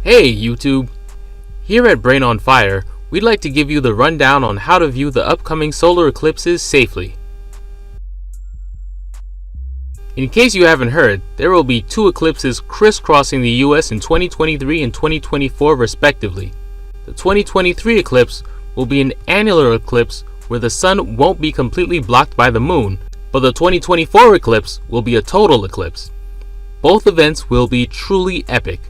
Hey YouTube! Here at Brain on Fire, we'd like to give you the rundown on how to view the upcoming solar eclipses safely. In case you haven't heard, there will be two eclipses crisscrossing the US in 2023 and 2024 respectively. The 2023 eclipse will be an annular eclipse where the sun won't be completely blocked by the moon, but the 2024 eclipse will be a total eclipse. Both events will be truly epic.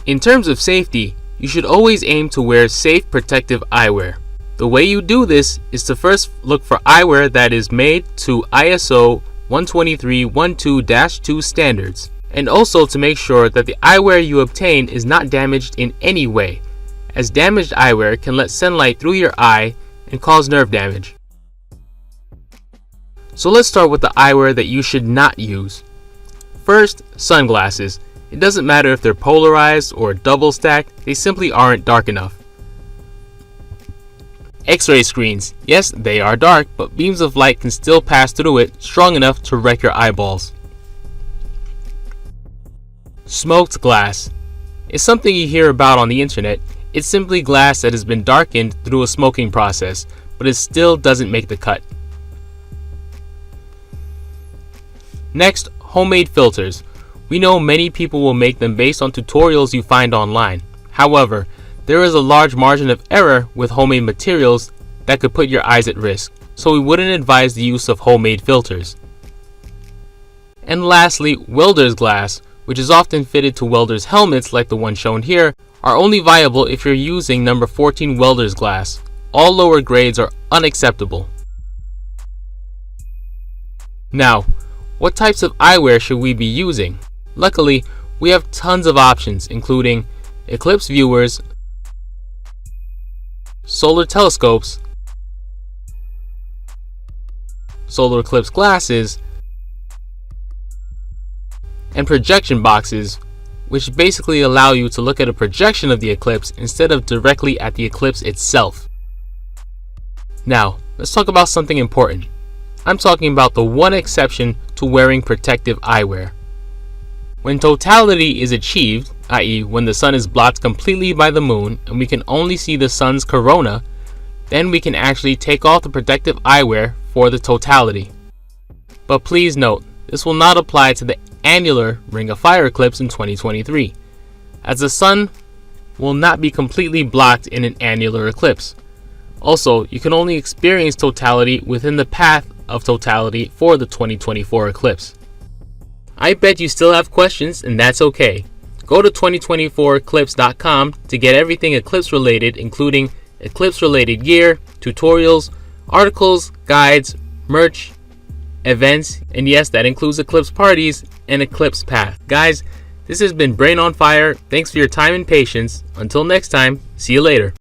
In terms of safety, you should always aim to wear safe protective eyewear. The way you do this is to first look for eyewear that is made to ISO 12312-2 standards, and also to make sure that the eyewear you obtain is not damaged in any way, as damaged eyewear can let sunlight through your eye and cause nerve damage. So let's start with the eyewear that you should not use. First, sunglasses. It doesn't matter if they're polarized or double stacked, they simply aren't dark enough. X-ray screens. Yes, they are dark, but beams of light can still pass through it strong enough to wreck your eyeballs. Smoked glass. It's something you hear about on the internet. It's simply glass that has been darkened through a smoking process, but it still doesn't make the cut. Next, homemade filters. We know many people will make them based on tutorials you find online. However, there is a large margin of error with homemade materials that could put your eyes at risk, so we wouldn't advise the use of homemade filters. And lastly, welder's glass, which is often fitted to welders' helmets like the one shown here, are only viable if you're using number 14 welder's glass. All lower grades are unacceptable. Now, what types of eyewear should we be using? Luckily, we have tons of options, including eclipse viewers, solar telescopes, solar eclipse glasses, and projection boxes, which basically allow you to look at a projection of the eclipse instead of directly at the eclipse itself. Now, let's talk about something important. I'm talking about the one exception to wearing protective eyewear. When totality is achieved, i.e. when the sun is blocked completely by the moon and we can only see the sun's corona, then we can actually take off the protective eyewear for the totality. But please note, this will not apply to the annular Ring of Fire eclipse in 2023, as the sun will not be completely blocked in an annular eclipse. Also, you can only experience totality within the path of totality for the 2024 eclipse. I bet you still have questions, and that's okay. Go to 2024eclipse.com to get everything eclipse related, including eclipse related gear, tutorials, articles, guides, merch, events, and yes, that includes eclipse parties and eclipse path. Guys, this has been Brain on Fire. Thanks for your time and patience. Until next time, see you later.